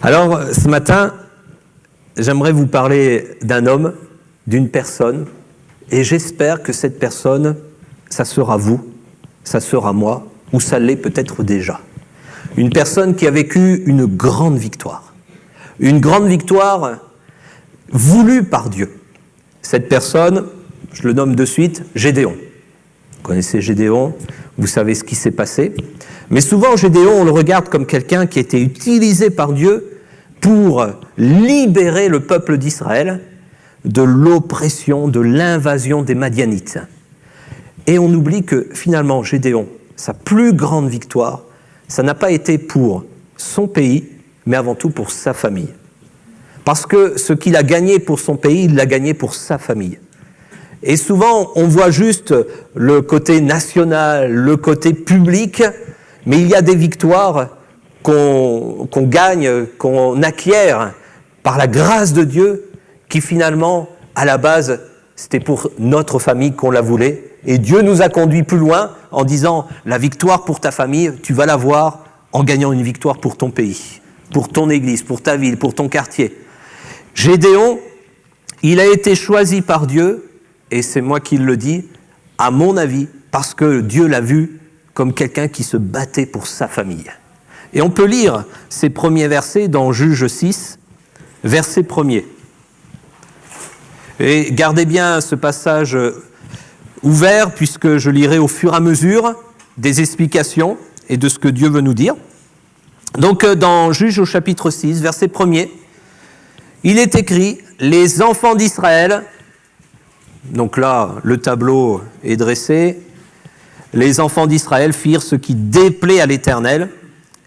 Alors, ce matin, j'aimerais vous parler d'un homme, d'une personne, et j'espère que cette personne, ça sera vous, ça sera moi, ou ça l'est peut-être déjà. Une personne qui a vécu une grande victoire voulue par Dieu. Cette personne, je le nomme de suite, Gédéon. Vous connaissez Gédéon, vous savez ce qui s'est passé. Mais souvent, Gédéon, on le regarde comme quelqu'un qui a été utilisé par Dieu pour libérer le peuple d'Israël de l'oppression, de l'invasion des Madianites. Et on oublie que finalement, Gédéon, sa plus grande victoire, ça n'a pas été pour son pays, mais avant tout pour sa famille. Parce que ce qu'il a gagné pour son pays, il l'a gagné pour sa famille. Et souvent, on voit juste le côté national, le côté public, mais il y a des victoires qu'on gagne, qu'on acquiert par la grâce de Dieu, qui finalement, à la base, c'était pour notre famille qu'on la voulait. Et Dieu nous a conduits plus loin en disant, la victoire pour ta famille, tu vas l'avoir en gagnant une victoire pour ton pays, pour ton église, pour ta ville, pour ton quartier. Gédéon, il a été choisi par Dieu, et c'est moi qui le dis, à mon avis, parce que Dieu l'a vu comme quelqu'un qui se battait pour sa famille. Et on peut lire ces premiers versets dans Juges 6, verset 1er. Et gardez bien ce passage ouvert, puisque je lirai au fur et à mesure des explications et de ce que Dieu veut nous dire. Donc dans Juges au chapitre 6, verset 1er, il est écrit « Les enfants d'Israël », donc là, le tableau est dressé, « Les enfants d'Israël firent ce qui déplaît à l'Éternel,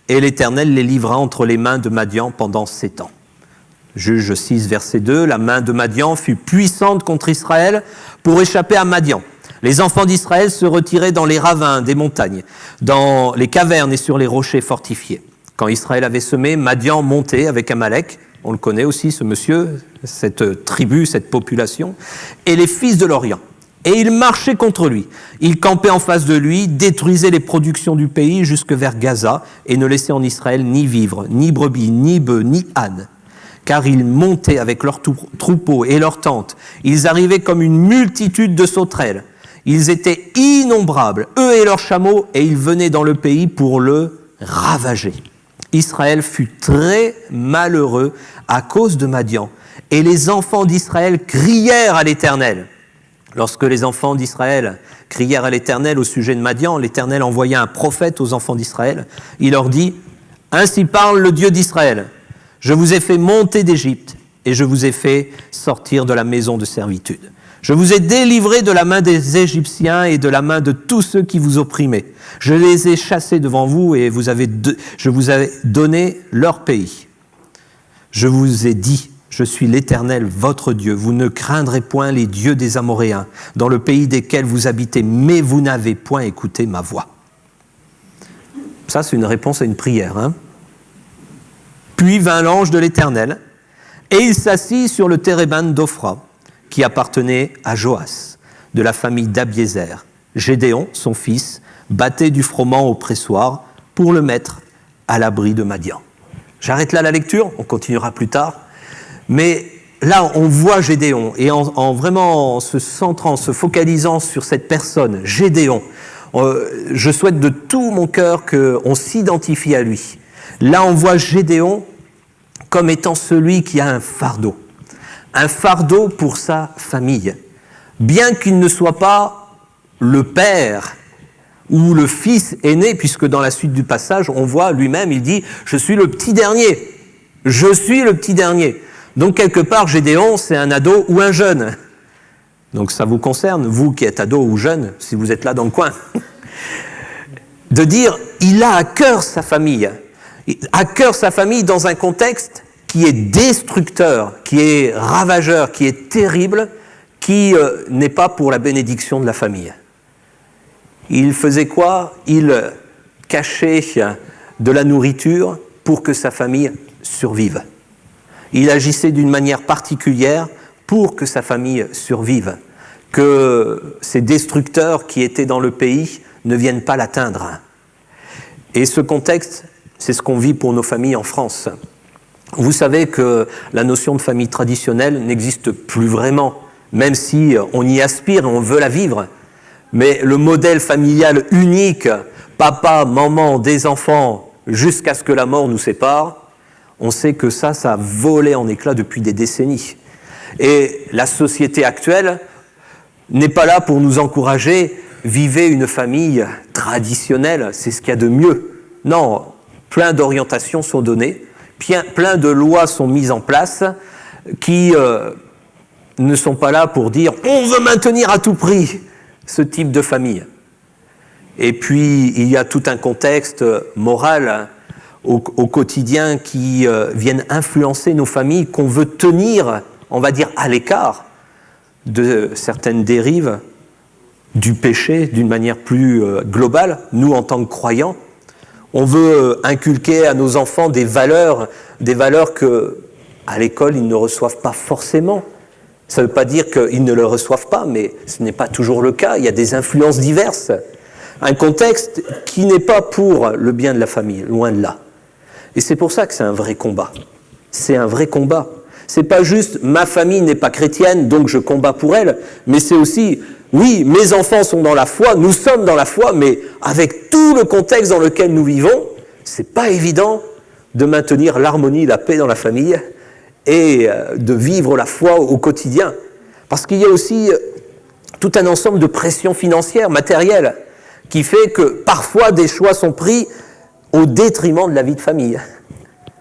et l'Éternel les livra entre les mains de Madian pendant 7 ans. » Juges 6, verset 2, « La main de Madian fut puissante contre Israël pour échapper à Madian. Les enfants d'Israël se retiraient dans les ravins des montagnes, dans les cavernes et sur les rochers fortifiés. Quand Israël avait semé, Madian montait avec Amalek, on le connaît aussi, ce monsieur, cette tribu, cette population, et les fils de l'Orient. Et ils marchaient contre lui. Ils campaient en face de lui, détruisaient les productions du pays jusque vers Gaza, et ne laissaient en Israël ni vivres, ni brebis, ni bœufs, ni ânes. Car ils montaient avec leurs troupeaux et leurs tentes. Ils arrivaient comme une multitude de sauterelles. Ils étaient innombrables, eux et leurs chameaux, et ils venaient dans le pays pour le ravager. Israël fut très malheureux à cause de Madian, et les enfants d'Israël crièrent à l'Éternel. Lorsque les enfants d'Israël crièrent à l'Éternel au sujet de Madian, l'Éternel envoya un prophète aux enfants d'Israël. Il leur dit « Ainsi parle le Dieu d'Israël. Je vous ai fait monter d'Égypte, et je vous ai fait sortir de la maison de servitude. Je vous ai délivré de la main des Égyptiens et de la main de tous ceux qui vous opprimaient. Je les ai chassés devant vous et je vous ai donné leur pays. Je vous ai dit, je suis l'Éternel, votre Dieu. Vous ne craindrez point les dieux des Amoréens, dans le pays desquels vous habitez, mais vous n'avez point écouté ma voix. » Ça, c'est une réponse à une prière. Puis vint l'ange de l'Éternel, et il s'assit sur le térébinthe d'Ophra, qui appartenait à Joas, de la famille d'Abiézer. Gédéon, son fils, battait du froment au pressoir pour le mettre à l'abri de Madian. J'arrête là la lecture, on continuera plus tard. Mais là, on voit Gédéon, et en vraiment se centrant, se focalisant sur cette personne, Gédéon, je souhaite de tout mon cœur qu'on s'identifie à lui. Là, on voit Gédéon comme étant celui qui a un fardeau pour sa famille. Bien qu'il ne soit pas le père ou le fils aîné, puisque dans la suite du passage, on voit lui-même, il dit « Je suis le petit dernier. Je suis le petit dernier. » Donc, quelque part, Gédéon, c'est un ado ou un jeune. Donc, ça vous concerne, vous qui êtes ado ou jeune, si vous êtes là dans le coin. De dire, il a à cœur sa famille. À cœur sa famille dans un contexte qui est destructeur, qui est ravageur, qui est terrible, qui n'est pas pour la bénédiction de la famille. Il faisait quoi? Il cachait de la nourriture pour que sa famille survive. Il agissait d'une manière particulière pour que sa famille survive, que ces destructeurs qui étaient dans le pays ne viennent pas l'atteindre. Et ce contexte, c'est ce qu'on vit pour nos familles en France. Vous savez que la notion de famille traditionnelle n'existe plus vraiment, même si on y aspire et on veut la vivre. Mais le modèle familial unique, papa, maman, des enfants, jusqu'à ce que la mort nous sépare, on sait que ça a volé en éclats depuis des décennies. Et la société actuelle n'est pas là pour nous encourager, vivez une famille traditionnelle, c'est ce qu'il y a de mieux. Non, plein d'orientations sont données, plein de lois sont mises en place qui ne sont pas là pour dire « on veut maintenir à tout prix ce type de famille ». Et puis, il y a tout un contexte moral au quotidien qui viennent influencer nos familles, qu'on veut tenir, on va dire, à l'écart de certaines dérives du péché d'une manière plus globale. Nous, en tant que croyants, on veut inculquer à nos enfants des valeurs que, à l'école, ils ne reçoivent pas forcément. Ça ne veut pas dire qu'ils ne le reçoivent pas, mais ce n'est pas toujours le cas. Il y a des influences diverses. Un contexte qui n'est pas pour le bien de la famille, loin de là. Et c'est pour ça que c'est un vrai combat. C'est un vrai combat. C'est pas juste « ma famille n'est pas chrétienne, donc je combats pour elle », mais c'est aussi « oui, mes enfants sont dans la foi, nous sommes dans la foi, mais avec tout le contexte dans lequel nous vivons, c'est pas évident de maintenir l'harmonie, la paix dans la famille et de vivre la foi au quotidien. Parce qu'il y a aussi tout un ensemble de pressions financières, matérielles, qui fait que parfois des choix sont pris au détriment de la vie de famille.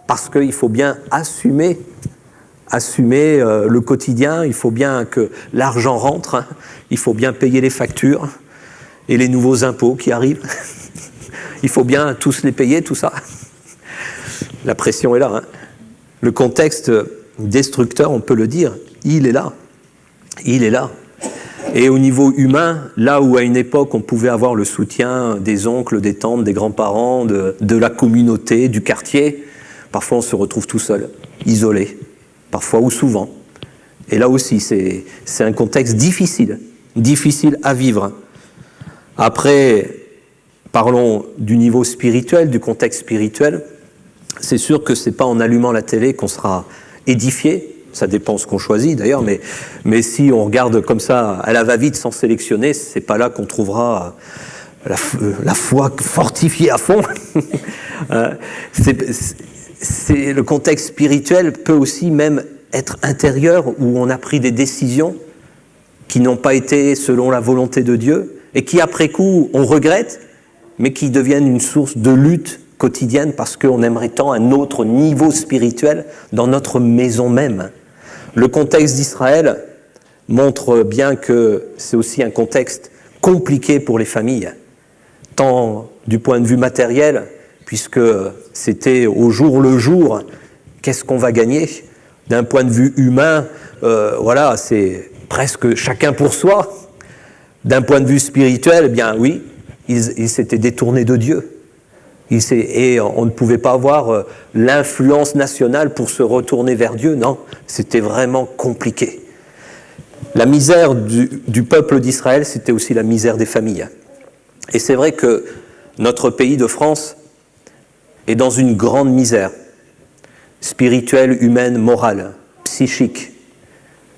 Parce qu'il faut bien assumer le quotidien, il faut bien que l'argent rentre, il faut bien payer les factures et les nouveaux impôts qui arrivent. Il faut bien tous les payer, tout ça. La pression est là. Hein. Le contexte destructeur, on peut le dire, il est là. Il est là. Et au niveau humain, là où à une époque on pouvait avoir le soutien des oncles, des tantes, des grands-parents, de la communauté, du quartier, parfois on se retrouve tout seul, isolé, parfois ou souvent. Et là aussi, c'est un contexte difficile à vivre. Après, parlons du niveau spirituel, du contexte spirituel. C'est sûr que ce n'est pas en allumant la télé qu'on sera édifié. Ça dépend ce qu'on choisit d'ailleurs, mais si on regarde comme ça à la va-vite sans sélectionner, c'est pas là qu'on trouvera la foi fortifiée à fond. Le contexte spirituel peut aussi même être intérieur, où on a pris des décisions qui n'ont pas été selon la volonté de Dieu, et qui après coup on regrette, mais qui deviennent une source de lutte quotidienne parce qu'on aimerait tant un autre niveau spirituel dans notre maison même. Le contexte d'Israël montre bien que c'est aussi un contexte compliqué pour les familles, tant du point de vue matériel, puisque c'était au jour le jour, qu'est-ce qu'on va gagner ? D'un point de vue humain, voilà, c'est presque chacun pour soi. D'un point de vue spirituel, eh bien oui, ils s'étaient détournés de Dieu. Et on ne pouvait pas avoir l'influence nationale pour se retourner vers Dieu, non, c'était vraiment compliqué. La misère du peuple d'Israël, c'était aussi la misère des familles. Et c'est vrai que notre pays de France est dans une grande misère, spirituelle, humaine, morale, psychique.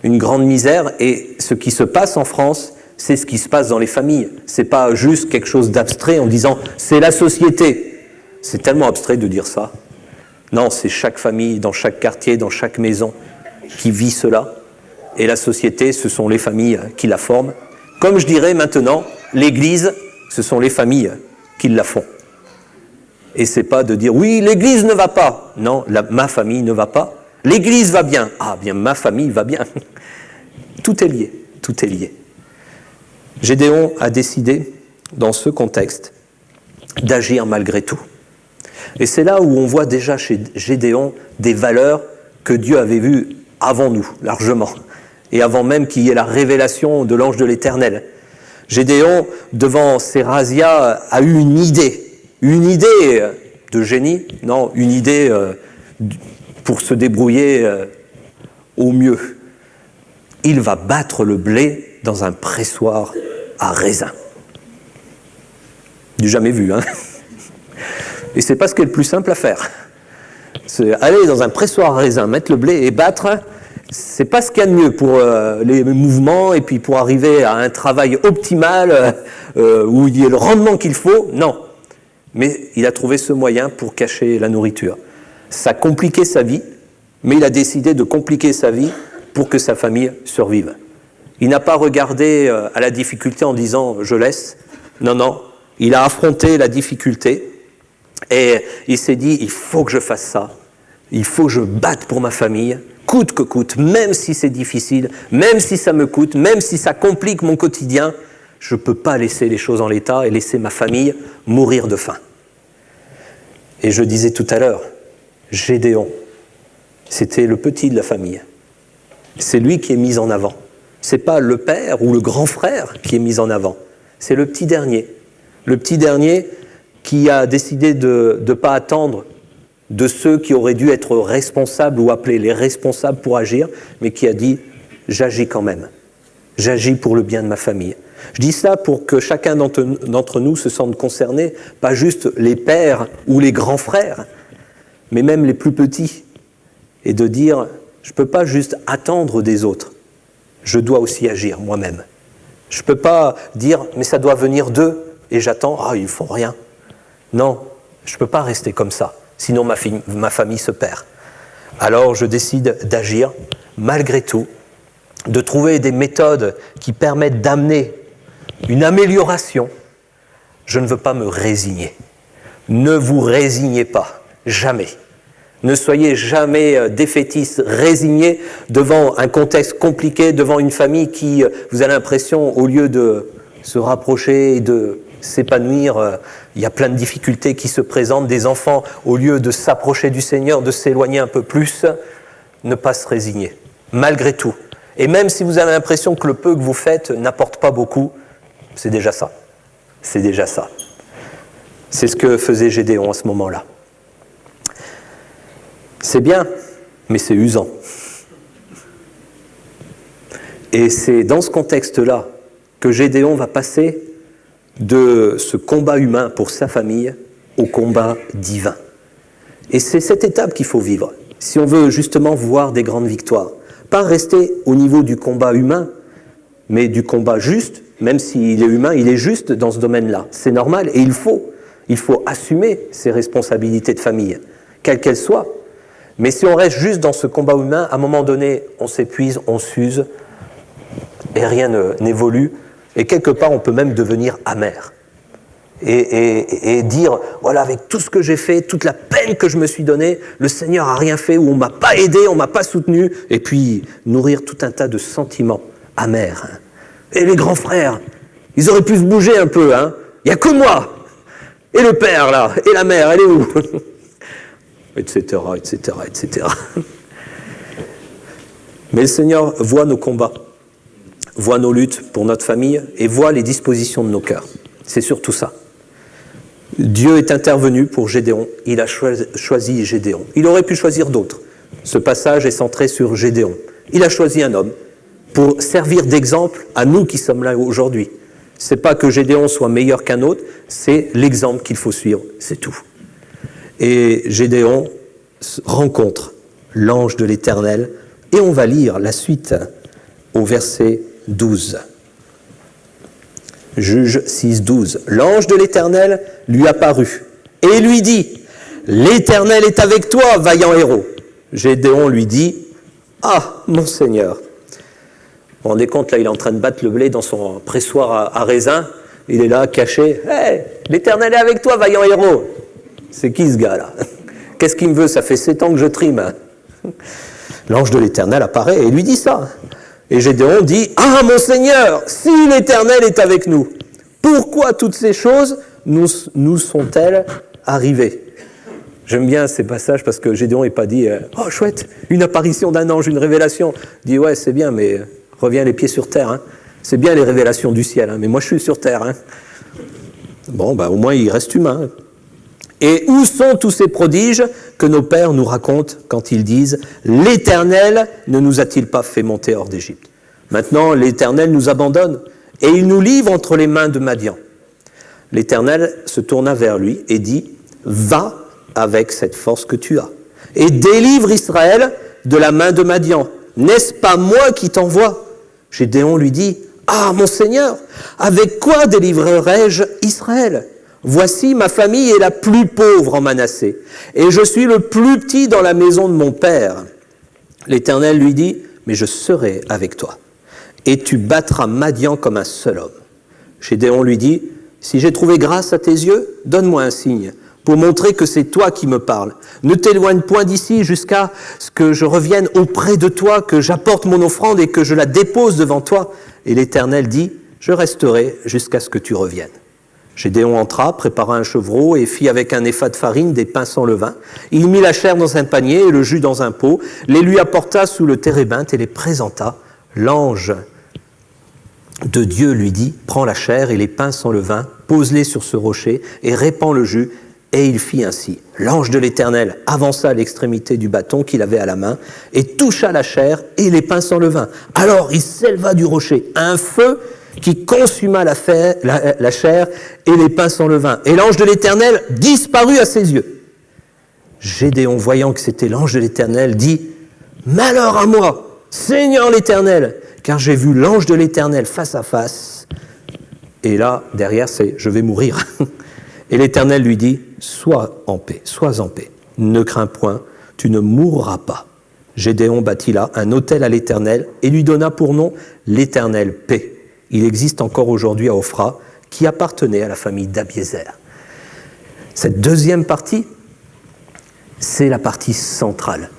Une grande misère, et ce qui se passe en France, c'est ce qui se passe dans les familles. C'est pas juste quelque chose d'abstrait en disant « c'est la société ». C'est tellement abstrait de dire ça. Non, c'est chaque famille, dans chaque quartier, dans chaque maison qui vit cela. Et la société, ce sont les familles qui la forment. Comme je dirais maintenant, l'Église, ce sont les familles qui la font. Et c'est pas de dire « oui, l'Église ne va pas ». Non, ma famille ne va pas. L'Église va bien. Ah bien, ma famille va bien. Tout est lié, tout est lié. Gédéon a décidé, dans ce contexte, d'agir malgré tout. Et c'est là où on voit déjà chez Gédéon des valeurs que Dieu avait vues avant nous, largement, et avant même qu'il y ait la révélation de l'ange de l'Éternel. Gédéon, devant Sérazia, a eu une idée de génie, non, une idée pour se débrouiller au mieux. Il va battre le blé dans un pressoir à raisin. Du jamais vu, hein. Et c'est pas ce qui est le plus simple à faire. Aller dans un pressoir à raisin, mettre le blé et battre, c'est pas ce qu'il y a de mieux pour les mouvements et puis pour arriver à un travail optimal où il y a le rendement qu'il faut. Non. Mais il a trouvé ce moyen pour cacher la nourriture. Ça compliquait sa vie, mais il a décidé de compliquer sa vie pour que sa famille survive. Il n'a pas regardé à la difficulté en disant « je laisse ». Non, non. Il a affronté la difficulté et il s'est dit « il faut que je fasse ça. Il faut que je batte pour ma famille, coûte que coûte, même si c'est difficile, même si ça me coûte, même si ça complique mon quotidien. Je ne peux pas laisser les choses en l'état et laisser ma famille mourir de faim. » Et je disais tout à l'heure, Gédéon, c'était le petit de la famille. C'est lui qui est mis en avant. Ce n'est pas le père ou le grand frère qui est mis en avant. C'est le petit dernier. Le petit dernier qui a décidé de ne pas attendre de ceux qui auraient dû être responsables ou appelés les responsables pour agir, mais qui a dit « j'agis quand même. J'agis pour le bien de ma famille. » Je dis ça pour que chacun d'entre nous se sente concerné, pas juste les pères ou les grands frères, mais même les plus petits, et de dire « je ne peux pas juste attendre des autres, je dois aussi agir moi-même. Je ne peux pas dire « mais ça doit venir d'eux et j'attends, ah ils ne font rien ». Non, je ne peux pas rester comme ça, sinon ma famille se perd. Alors je décide d'agir malgré tout, de trouver des méthodes qui permettent d'amener une amélioration. Je ne veux pas me résigner. Ne vous résignez pas, jamais. Ne soyez jamais défaitistes, résignés devant un contexte compliqué, devant une famille qui, vous avez l'impression, au lieu de se rapprocher et de s'épanouir, il y a plein de difficultés qui se présentent, des enfants, au lieu de s'approcher du Seigneur, de s'éloigner un peu plus, ne pas se résigner, malgré tout. Et même si vous avez l'impression que le peu que vous faites n'apporte pas beaucoup, c'est déjà ça. C'est déjà ça. C'est ce que faisait Gédéon à ce moment-là. C'est bien, mais c'est usant. Et c'est dans ce contexte-là que Gédéon va passer de ce combat humain pour sa famille au combat divin. Et c'est cette étape qu'il faut vivre, si on veut justement voir des grandes victoires. Pas rester au niveau du combat humain, mais du combat juste, même s'il est humain, il est juste dans ce domaine-là. C'est normal et il faut assumer ses responsabilités de famille, quelles qu'elles soient. Mais si on reste juste dans ce combat humain, à un moment donné, on s'épuise, on s'use, et rien n'évolue, et quelque part, on peut même devenir amer. Et dire, voilà, avec tout ce que j'ai fait, toute la peine que je me suis donnée, le Seigneur n'a rien fait, ou on ne m'a pas aidé, on ne m'a pas soutenu, et puis nourrir tout un tas de sentiments amers. Et les grands frères, ils auraient pu se bouger un peu, hein. Il n'y a que moi, et le père, là, et la mère, elle est où? Etc., etc., etc. Mais le Seigneur voit nos combats, voit nos luttes pour notre famille, et voit les dispositions de nos cœurs. C'est surtout ça. Dieu est intervenu pour Gédéon, il a choisi Gédéon. Il aurait pu choisir d'autres. Ce passage est centré sur Gédéon. Il a choisi un homme pour servir d'exemple à nous qui sommes là aujourd'hui. Ce n'est pas que Gédéon soit meilleur qu'un autre, c'est l'exemple qu'il faut suivre, c'est tout. Et Gédéon rencontre l'ange de l'Éternel, et on va lire la suite au verset 12. Juge 6, 12. L'ange de l'Éternel lui apparut et lui dit « L'Éternel est avec toi, vaillant héros. » Gédéon lui dit « Ah, mon Seigneur !» Vous vous rendez compte, là, il est en train de battre le blé dans son pressoir à raisin. Il est là, caché. « Hey, l'Éternel est avec toi, vaillant héros !» C'est qui ce gars-là? Qu'est-ce qu'il me veut? Ça fait 7 ans que je trime. L'ange de l'Éternel apparaît et lui dit ça. Et Gédéon dit « Ah, mon Seigneur, si l'Éternel est avec nous, pourquoi toutes ces choses nous sont-elles arrivées ?» J'aime bien ces passages parce que Gédéon n'est pas dit « Oh, chouette, une apparition d'un ange, une révélation. » Il dit « Ouais, c'est bien, mais reviens les pieds sur terre. Hein. C'est bien les révélations du ciel, hein, mais moi je suis sur terre. Hein. » Bon, au moins il reste humain. Et où sont tous ces prodiges que nos pères nous racontent quand ils disent « L'Éternel ne nous a-t-il pas fait monter hors d'Égypte ?» Maintenant, l'Éternel nous abandonne et il nous livre entre les mains de Madian. L'Éternel se tourna vers lui et dit « Va avec cette force que tu as, et délivre Israël de la main de Madian. N'est-ce pas moi qui t'envoie » Gédéon lui dit, « Ah, mon Seigneur, avec quoi délivrerai-je Israël ? Voici, ma famille est la plus pauvre en Manassé, et je suis le plus petit dans la maison de mon père. » L'Éternel lui dit, « Mais je serai avec toi, et tu battras Madian comme un seul homme. » Gédéon lui dit, « Si j'ai trouvé grâce à tes yeux, donne-moi un signe, pour montrer que c'est toi qui me parles. Ne t'éloigne point d'ici jusqu'à ce que je revienne auprès de toi, que j'apporte mon offrande et que je la dépose devant toi. » Et l'Éternel dit, « Je resterai jusqu'à ce que tu reviennes. » Gédéon entra, prépara un chevreau et fit avec un épha de farine des pains sans levain. Il mit la chair dans un panier et le jus dans un pot, les lui apporta sous le térébinthe et les présenta. L'ange de Dieu lui dit, « Prends la chair et les pains sans levain, pose-les sur ce rocher et répands le jus. » Et il fit ainsi. L'ange de l'Éternel avança à l'extrémité du bâton qu'il avait à la main et toucha la chair et les pains sans levain. Alors il s'éleva du rocher un feu qui consuma la chair et les pains sans levain. Et l'ange de l'Éternel disparut à ses yeux. Gédéon, voyant que c'était l'ange de l'Éternel, dit, « Malheur à moi, Seigneur l'Éternel, car j'ai vu l'ange de l'Éternel face à face. » Et là, derrière, c'est « Je vais mourir. » Et l'Éternel lui dit, « Sois en paix, ne crains point, tu ne mourras pas. » Gédéon bâtit là un autel à l'Éternel et lui donna pour nom l'Éternel paix. Il existe encore aujourd'hui à Ophra, qui appartenait à la famille d'Abiézer. Cette deuxième partie, c'est la partie centrale.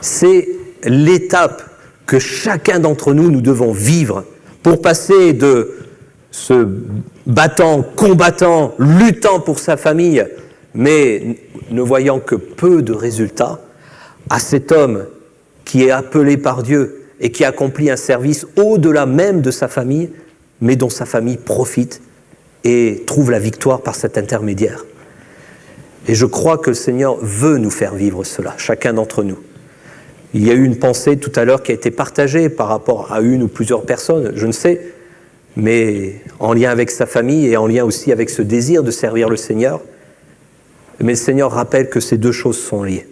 C'est l'étape que chacun d'entre nous, nous devons vivre pour passer de ce battant, combattant, luttant pour sa famille, mais ne voyant que peu de résultats, à cet homme qui est appelé par Dieu et qui accomplit un service au-delà même de sa famille, mais dont sa famille profite et trouve la victoire par cet intermédiaire. Et je crois que le Seigneur veut nous faire vivre cela, chacun d'entre nous. Il y a eu une pensée tout à l'heure qui a été partagée par rapport à une ou plusieurs personnes, je ne sais, mais en lien avec sa famille et en lien aussi avec ce désir de servir le Seigneur. Mais le Seigneur rappelle que ces deux choses sont liées.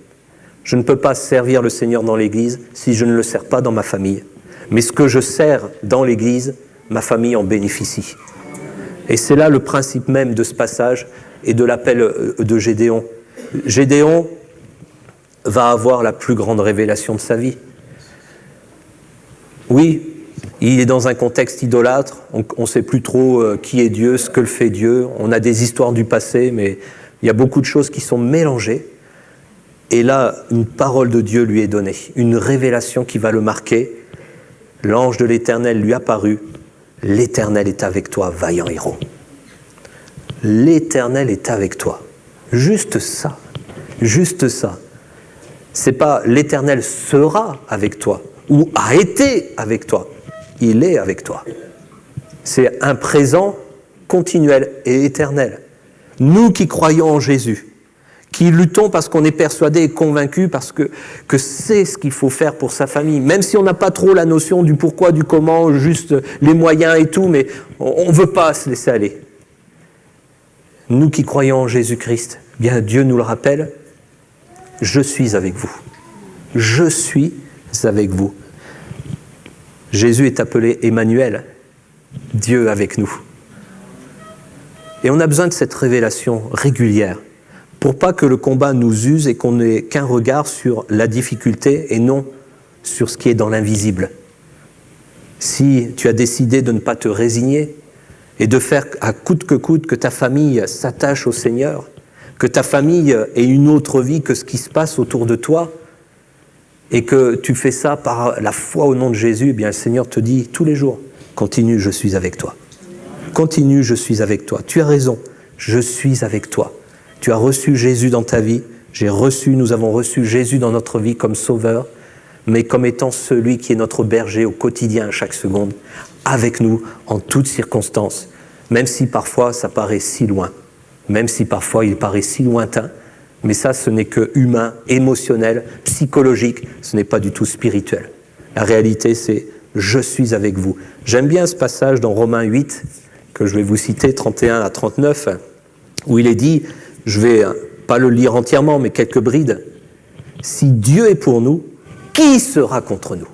Je ne peux pas servir le Seigneur dans l'Église si je ne le sers pas dans ma famille. Mais ce que je sers dans l'Église, ma famille en bénéficie. Et c'est là le principe même de ce passage et de l'appel de Gédéon. Gédéon va avoir la plus grande révélation de sa vie. Oui, il est dans un contexte idolâtre, on ne sait plus trop qui est Dieu, ce que le fait Dieu, on a des histoires du passé, mais il y a beaucoup de choses qui sont mélangées. Et là, une parole de Dieu lui est donnée, une révélation qui va le marquer. L'ange de l'Éternel lui apparut, « L'Éternel est avec toi, vaillant héros. » L'Éternel est avec toi. Juste ça, juste ça. C'est pas « l'Éternel sera avec toi » ou « a été avec toi ». Il est avec toi. C'est un présent continuel et éternel. Nous qui croyons en Jésus, qui luttons parce qu'on est persuadés et convaincus parce que c'est ce qu'il faut faire pour sa famille, même si on n'a pas trop la notion du pourquoi, du comment, juste les moyens et tout, mais on ne veut pas se laisser aller. Nous qui croyons en Jésus-Christ, bien Dieu nous le rappelle, « Je suis avec vous. Je suis avec vous. » Jésus est appelé Emmanuel, Dieu avec nous. Et on a besoin de cette révélation régulière pour pas que le combat nous use et qu'on n'ait qu'un regard sur la difficulté et non sur ce qui est dans l'invisible. Si tu as décidé de ne pas te résigner et de faire à coûte que ta famille s'attache au Seigneur, que ta famille ait une autre vie que ce qui se passe autour de toi, et que tu fais ça par la foi au nom de Jésus, eh bien le Seigneur te dit tous les jours, continue, je suis avec toi. Continue, je suis avec toi. Tu as raison, je suis avec toi. Tu as reçu Jésus dans ta vie, nous avons reçu Jésus dans notre vie comme sauveur, mais comme étant celui qui est notre berger au quotidien, à chaque seconde, avec nous en toutes circonstances, même si parfois ça paraît si loin, même si parfois il paraît si lointain. Mais ça, ce n'est que humain, émotionnel, psychologique, ce n'est pas du tout spirituel. La réalité, c'est « je suis avec vous ». J'aime bien ce passage dans Romains 8, que je vais vous citer, 31 à 39, où il est dit, je ne vais pas le lire entièrement, mais quelques brides, « Si Dieu est pour nous, qui sera contre nous?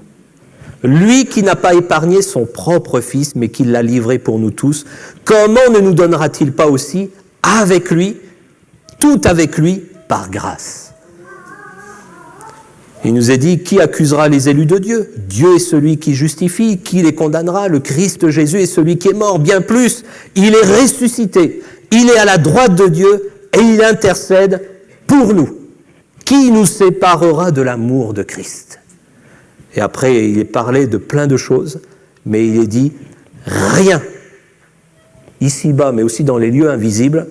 Lui qui n'a pas épargné son propre Fils, mais qui l'a livré pour nous tous, comment ne nous donnera-t-il pas aussi avec lui, tout avec lui, par grâce? Il nous est dit, qui accusera les élus de Dieu? Dieu est celui qui justifie, qui les condamnera? Le Christ Jésus est celui qui est mort, bien plus, il est ressuscité, il est à la droite de Dieu et il intercède pour nous. Qui nous séparera de l'amour de Christ? Et après, il est parlé de plein de choses, mais il est dit, rien, ici-bas, mais aussi dans les lieux invisibles,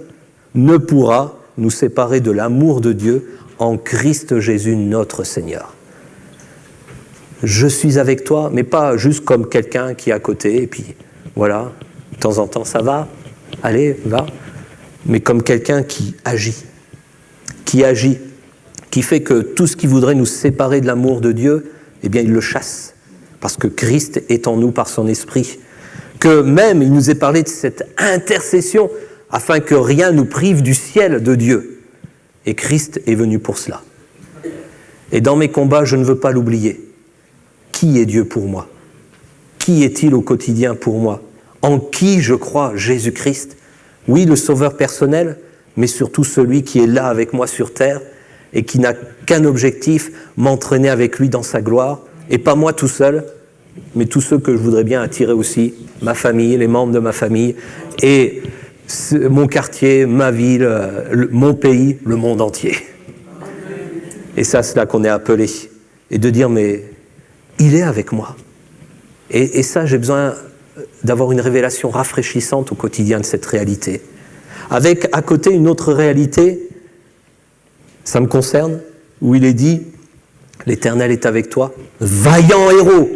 ne pourra nous séparer de l'amour de Dieu en Christ Jésus notre Seigneur. Je suis avec toi, mais pas juste comme quelqu'un qui est à côté, et puis voilà, de temps en temps ça va, allez, va, mais comme quelqu'un qui agit, qui fait que tout ce qui voudrait nous séparer de l'amour de Dieu, eh bien il le chasse, parce que Christ est en nous par son esprit. Que même, il nous est parlé de cette intercession, afin que rien nous prive du ciel de Dieu. Et Christ est venu pour cela. Et dans mes combats, je ne veux pas l'oublier. Qui est Dieu pour moi? Qui est-il au quotidien pour moi? En qui je crois? Jésus-Christ. Oui, le sauveur personnel, mais surtout celui qui est là avec moi sur terre et qui n'a qu'un objectif, m'entraîner avec lui dans sa gloire, et pas moi tout seul, mais tous ceux que je voudrais bien attirer aussi, ma famille, les membres de ma famille, et mon quartier, ma ville, mon pays, le monde entier. Et ça, c'est là qu'on est appelé. Et de dire, mais il est avec moi. Et ça, j'ai besoin d'avoir une révélation rafraîchissante au quotidien de cette réalité. Avec à côté une autre réalité, ça me concerne, où il est dit, l'Éternel est avec toi, vaillant héros.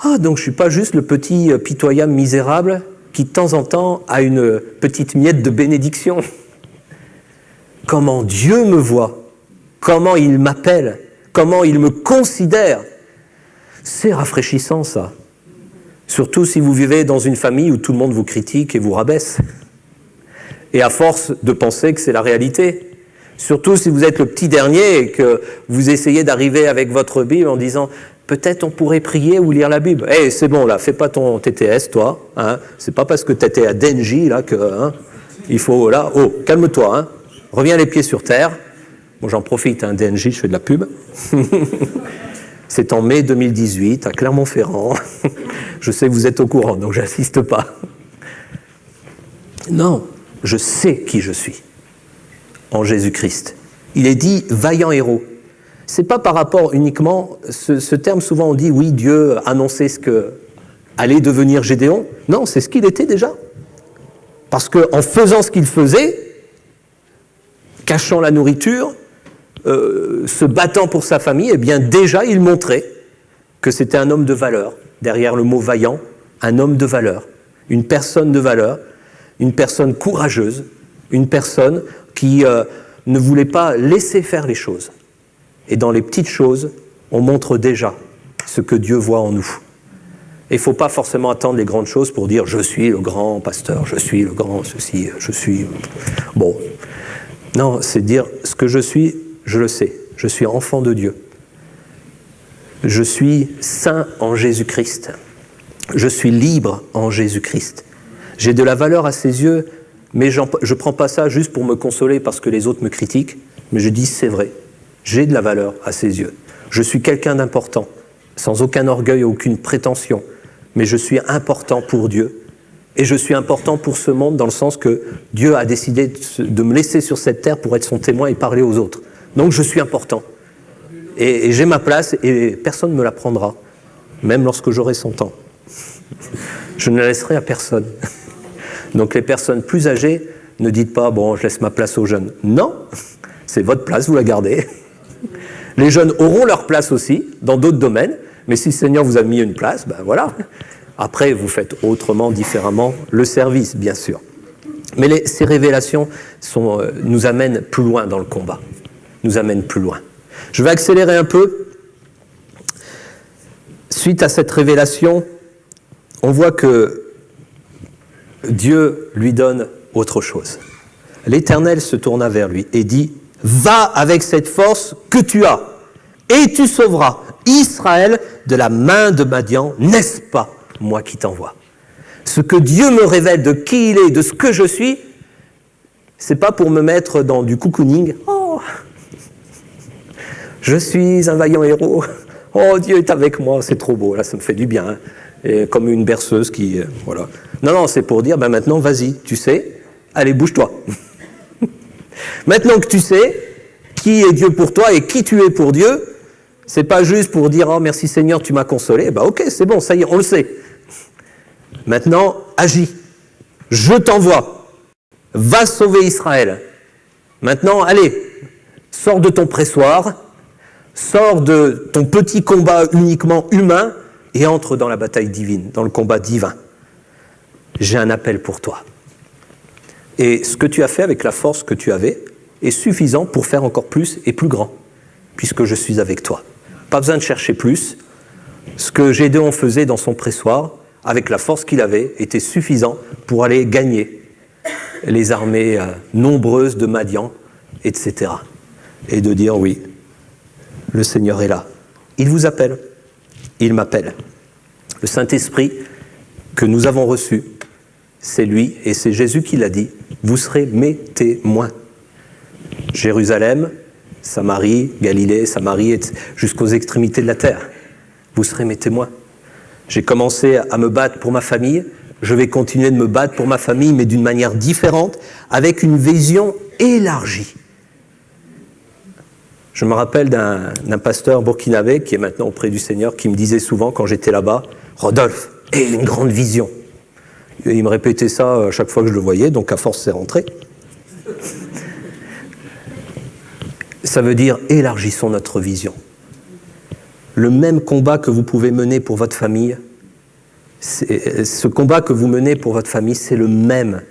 Ah, donc je ne suis pas juste le petit pitoyable misérable qui de temps en temps a une petite miette de bénédiction. Comment Dieu me voit, comment il m'appelle, comment il me considère. C'est rafraîchissant ça. Surtout si vous vivez dans une famille où tout le monde vous critique et vous rabaisse. Et à force de penser que c'est la réalité. Surtout si vous êtes le petit dernier et que vous essayez d'arriver avec votre Bible en disant « peut-être on pourrait prier ou lire la Bible ». Eh, c'est bon là, fais pas ton TTS toi. Hein. C'est pas parce que tu étais à Denji là que hein, il faut là. Oh, calme-toi. Hein. Reviens les pieds sur terre. Bon, j'en profite, hein, DNJ, je fais de la pub. C'est en mai 2018 à Clermont-Ferrand. Je sais que vous êtes au courant, donc j'insiste pas. Non, je sais qui je suis. En Jésus-Christ. Il est dit vaillant héros. C'est pas par rapport uniquement, ce terme souvent on dit oui, Dieu annonçait ce que allait devenir Gédéon. Non, c'est ce qu'il était déjà. Parce qu'en faisant ce qu'il faisait, cachant la nourriture, se battant pour sa famille, eh bien déjà il montrait que c'était un homme de valeur. Derrière le mot vaillant, un homme de valeur, une personne de valeur, une personne courageuse, une personne qui ne voulait pas laisser faire les choses. Et dans les petites choses, on montre déjà ce que Dieu voit en nous. Et il ne faut pas forcément attendre les grandes choses pour dire « je suis le grand pasteur, je suis le grand ceci, je suis... » Bon, non, c'est dire ce que je suis, je le sais. Je suis enfant de Dieu. Je suis saint en Jésus-Christ. Je suis libre en Jésus-Christ. J'ai de la valeur à ses yeux, mais je ne prends pas ça juste pour me consoler parce que les autres me critiquent, mais je dis c'est vrai, j'ai de la valeur à ses yeux. Je suis quelqu'un d'important, sans aucun orgueil, aucune prétention, mais je suis important pour Dieu. Et je suis important pour ce monde dans le sens que Dieu a décidé de me laisser sur cette terre pour être son témoin et parler aux autres. Donc je suis important. Et j'ai ma place et personne ne me la prendra, même lorsque j'aurai 100 ans. Je ne la laisserai à personne. Donc les personnes plus âgées, ne dites pas « bon, je laisse ma place aux jeunes ». Non, c'est votre place, vous la gardez. Les jeunes auront leur place aussi, dans d'autres domaines, mais si le Seigneur vous a mis une place, ben voilà. Après, vous faites autrement, différemment, le service, bien sûr. Mais ces révélations nous amènent plus loin dans le combat, nous amènent plus loin. Je vais accélérer un peu. Suite à cette révélation, on voit que Dieu lui donne autre chose. L'Éternel se tourna vers lui et dit « Va avec cette force que tu as. » et tu sauveras Israël de la main de Madian, n'est-ce pas moi qui t'envoie? Ce que Dieu me révèle de qui il est, de ce que je suis, c'est pas pour me mettre dans du cocooning. Oh, je suis un vaillant héros. Oh, Dieu est avec moi, c'est trop beau, là, ça me fait du bien. Hein. Et comme une berceuse qui... voilà. Non, c'est pour dire, maintenant, vas-y, tu sais, allez, bouge-toi. Maintenant que tu sais qui est Dieu pour toi et qui tu es pour Dieu, c'est pas juste pour dire, oh, merci Seigneur, tu m'as consolé. Ok, c'est bon, ça y est, on le sait. Maintenant, agis. Je t'envoie. Va sauver Israël. Maintenant, allez, sors de ton pressoir, sors de ton petit combat uniquement humain et entre dans la bataille divine, dans le combat divin. J'ai un appel pour toi. Et ce que tu as fait avec la force que tu avais est suffisant pour faire encore plus et plus grand, puisque je suis avec toi. Pas besoin de chercher plus. Ce que Gédéon faisait dans son pressoir, avec la force qu'il avait, était suffisant pour aller gagner les armées nombreuses de Madian, etc. Et de dire oui, le Seigneur est là. Il vous appelle, il m'appelle. Le Saint-Esprit que nous avons reçu, c'est lui, et c'est Jésus qui l'a dit, vous serez mes témoins. Jérusalem, Samarie, Galilée, Samarie, jusqu'aux extrémités de la terre. Vous serez mes témoins. J'ai commencé à me battre pour ma famille, je vais continuer de me battre pour ma famille, mais d'une manière différente, avec une vision élargie. Je me rappelle d'un pasteur burkinabé qui est maintenant auprès du Seigneur, qui me disait souvent quand j'étais là-bas, « Rodolphe, aie une grande vision ». Et il me répétait ça à chaque fois que je le voyais, donc à force c'est rentré. Ça veut dire élargissons notre vision. Le même combat que vous pouvez mener pour votre famille, ce combat que vous menez pour votre famille, c'est le même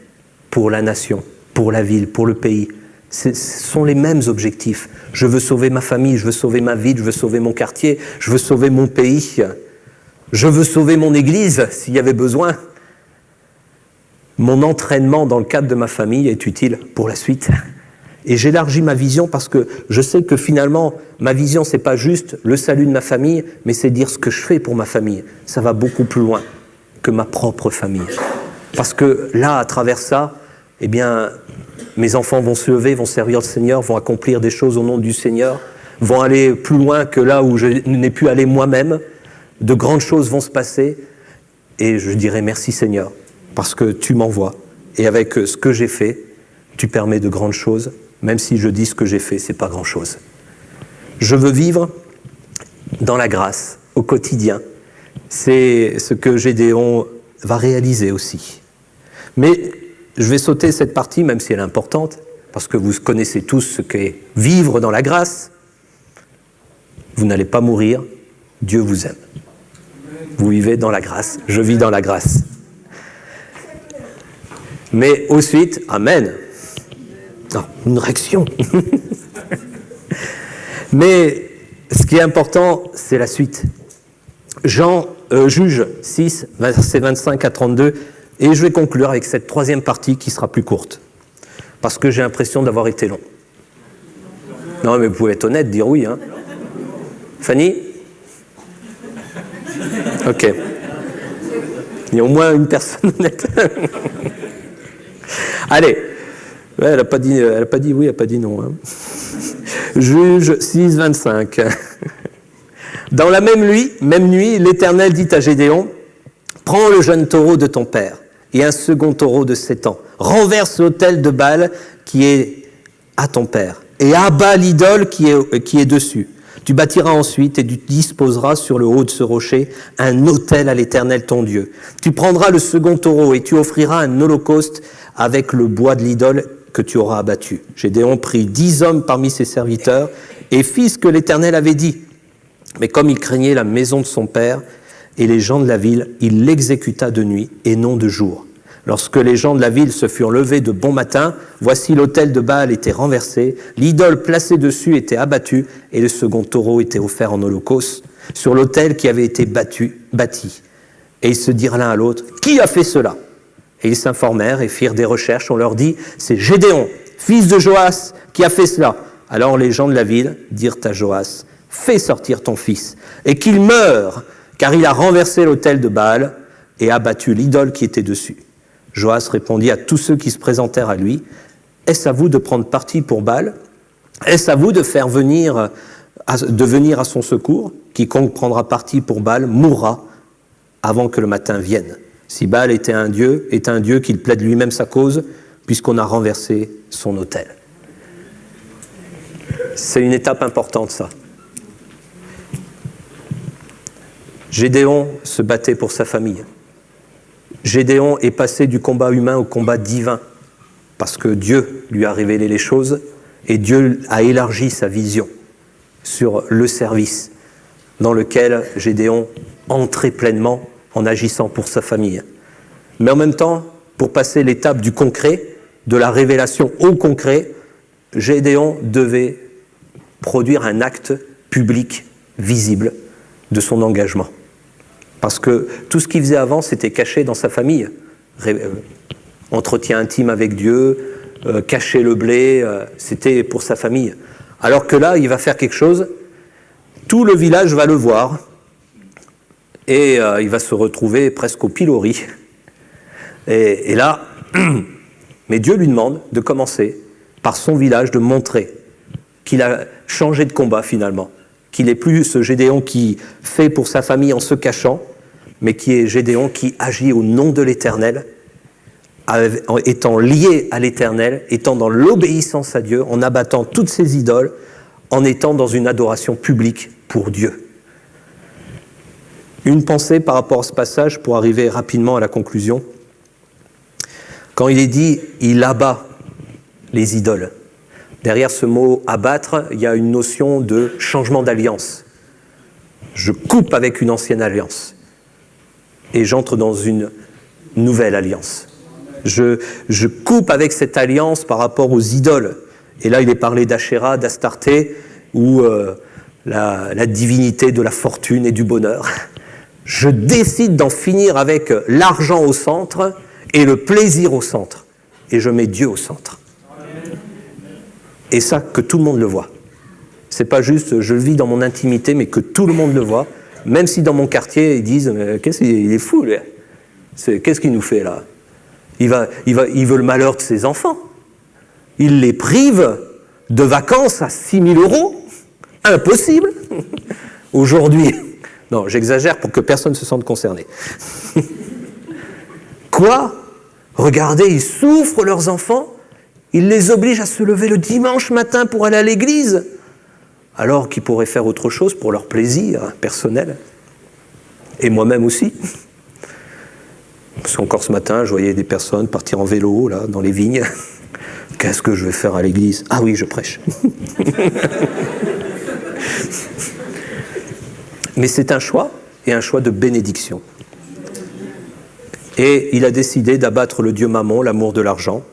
pour la nation, pour la ville, pour le pays. Ce sont les mêmes objectifs. Je veux sauver ma famille, je veux sauver ma ville, je veux sauver mon quartier, je veux sauver mon pays, je veux sauver mon église s'il y avait besoin. Mon entraînement dans le cadre de ma famille est utile pour la suite. Et j'élargis ma vision parce que je sais que finalement, ma vision, c'est pas juste le salut de ma famille, mais c'est dire ce que je fais pour ma famille. Ça va beaucoup plus loin que ma propre famille. Parce que là, à travers ça, eh bien, mes enfants vont se lever, vont servir le Seigneur, vont accomplir des choses au nom du Seigneur, vont aller plus loin que là où je n'ai pu aller moi-même. De grandes choses vont se passer et je dirai merci Seigneur, parce que tu m'envoies. Et avec ce que j'ai fait, tu permets de grandes choses. Même si je dis ce que j'ai fait, c'est pas grand-chose. Je veux vivre dans la grâce, au quotidien. C'est ce que Gédéon va réaliser aussi. Mais je vais sauter cette partie, même si elle est importante, parce que vous connaissez tous ce qu'est vivre dans la grâce. Vous n'allez pas mourir, Dieu vous aime. Vous vivez dans la grâce, je vis dans la grâce. Mais ensuite, Amen. Ah, une réaction. Mais ce qui est important, c'est la suite. Juge 6, versets 25 à 32, et je vais conclure avec cette troisième partie qui sera plus courte, parce que j'ai l'impression d'avoir été long. Non, mais vous pouvez être honnête, dire oui. Hein. Fanny ? Ok. Il y a au moins une personne honnête. Allez. Ouais, elle n'a pas dit oui, elle n'a pas dit non. Hein. Juge 6, 25. Dans la même nuit, l'Éternel dit à Gédéon, « Prends le jeune taureau de ton père et un second taureau de 7 ans. Renverse l'autel de Baal qui est à ton père et abat l'idole qui est dessus. Tu bâtiras ensuite et tu disposeras sur le haut de ce rocher un autel à l'Éternel ton Dieu. Tu prendras le second taureau et tu offriras un holocauste avec le bois de l'idole que tu auras abattu. » Gédéon prit 10 hommes parmi ses serviteurs et fit ce que l'Éternel avait dit. Mais comme il craignait la maison de son père et les gens de la ville, il l'exécuta de nuit et non de jour. Lorsque les gens de la ville se furent levés de bon matin, voici l'autel de Baal était renversé, l'idole placée dessus était abattue et le second taureau était offert en holocauste sur l'autel qui avait été bâti. Et ils se dirent l'un à l'autre, « Qui a fait cela ?» Et ils s'informèrent et firent des recherches. On leur dit, « C'est Gédéon, fils de Joas, qui a fait cela. » Alors les gens de la ville dirent à Joas, « fais sortir ton fils, et qu'il meure, car il a renversé l'autel de Baal et abattu l'idole qui était dessus. » Joas répondit à tous ceux qui se présentèrent à lui, « Est-ce à vous de prendre parti pour Baal? Est-ce à vous de faire venir à son secours? Quiconque prendra parti pour Baal mourra avant que le matin vienne. Si Baal était un dieu qu'il plaide lui-même sa cause, puisqu'on a renversé son autel. » C'est une étape importante, ça. Gédéon se battait pour sa famille. Gédéon est passé du combat humain au combat divin, parce que Dieu lui a révélé les choses, et Dieu a élargi sa vision sur le service dans lequel Gédéon entrait pleinement en agissant pour sa famille. Mais en même temps, pour passer l'étape du concret, de la révélation au concret, Gédéon devait produire un acte public, visible, de son engagement. Parce que tout ce qu'il faisait avant, c'était caché dans sa famille. Entretien intime avec Dieu, cacher le blé, c'était pour sa famille. Alors que là, il va faire quelque chose, tout le village va le voir, et il va se retrouver presque au pilori. Et là, mais Dieu lui demande de commencer par son village, de montrer qu'il a changé de combat finalement, qu'il n'est plus ce Gédéon qui fait pour sa famille en se cachant, mais qui est Gédéon qui agit au nom de l'Éternel, étant lié à l'Éternel, étant dans l'obéissance à Dieu, en abattant toutes ses idoles, en étant dans une adoration publique pour Dieu. Une pensée par rapport à ce passage pour arriver rapidement à la conclusion. Quand il est dit « il abat les idoles », derrière ce mot « abattre », il y a une notion de changement d'alliance. Je coupe avec une ancienne alliance et j'entre dans une nouvelle alliance. Je coupe avec cette alliance par rapport aux idoles. Et là, il est parlé d'Ashéra, d'Astarté, ou la divinité de la fortune et du bonheur. Je décide d'en finir avec l'argent au centre et le plaisir au centre. Et je mets Dieu au centre. Et ça, que tout le monde le voit. C'est pas juste, je le vis dans mon intimité, mais que tout le monde le voit. Même si dans mon quartier, ils disent, il est fou, lui. Qu'est-ce qu'il nous fait, là? Il veut le malheur de ses enfants. Il les prive de vacances à 6 000 €. Impossible. Aujourd'hui. Non, j'exagère pour que personne ne se sente concerné. Quoi? Regardez, ils souffrent, leurs enfants. Ils les obligent à se lever le dimanche matin pour aller à l'église, alors qu'ils pourraient faire autre chose pour leur plaisir personnel. Et moi-même aussi. Parce qu'encore ce matin, je voyais des personnes partir en vélo, là, dans les vignes. Qu'est-ce que je vais faire à l'église? Ah oui, je prêche. Mais c'est un choix, et un choix de bénédiction. Et il a décidé d'abattre le dieu Mammon, l'amour de l'argent,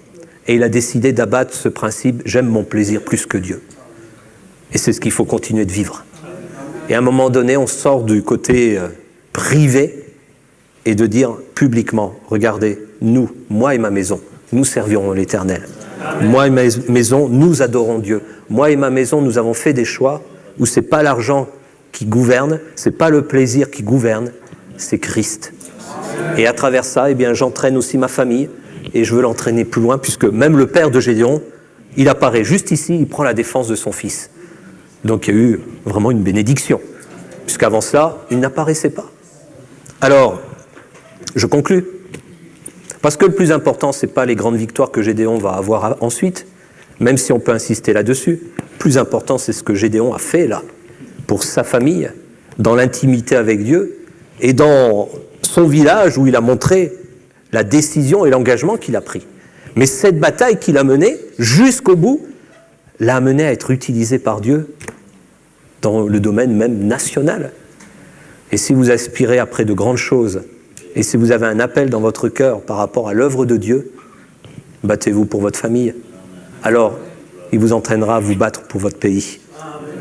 et il a décidé d'abattre ce principe « j'aime mon plaisir plus que Dieu ». Et c'est ce qu'il faut continuer de vivre. Et à un moment donné, on sort du côté privé et de dire publiquement « regardez, nous, moi et ma maison, nous servirons l'Éternel. Moi et ma maison, nous adorons Dieu. Moi et ma maison, nous avons fait des choix où ce n'est pas l'argent qui gouverne, ce n'est pas le plaisir qui gouverne, c'est Christ. Et à travers ça, eh bien, j'entraîne aussi ma famille et je veux l'entraîner plus loin puisque même le père de Gédéon, il apparaît juste ici, il prend la défense de son fils. Donc il y a eu vraiment une bénédiction, puisqu'avant cela, il n'apparaissait pas. Alors, je conclus. Parce que le plus important, ce n'est pas les grandes victoires que Gédéon va avoir ensuite, même si on peut insister là-dessus. Le plus important, c'est ce que Gédéon a fait là, pour sa famille, dans l'intimité avec Dieu, et dans son village où il a montré la décision et l'engagement qu'il a pris. Mais cette bataille qu'il a menée jusqu'au bout, l'a amené à être utilisé par Dieu dans le domaine même national. Et si vous aspirez après de grandes choses, et si vous avez un appel dans votre cœur par rapport à l'œuvre de Dieu, battez-vous pour votre famille. Alors, il vous entraînera à vous battre pour votre pays.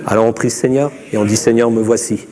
Alors on prie le Seigneur et on dit « Seigneur, me voici.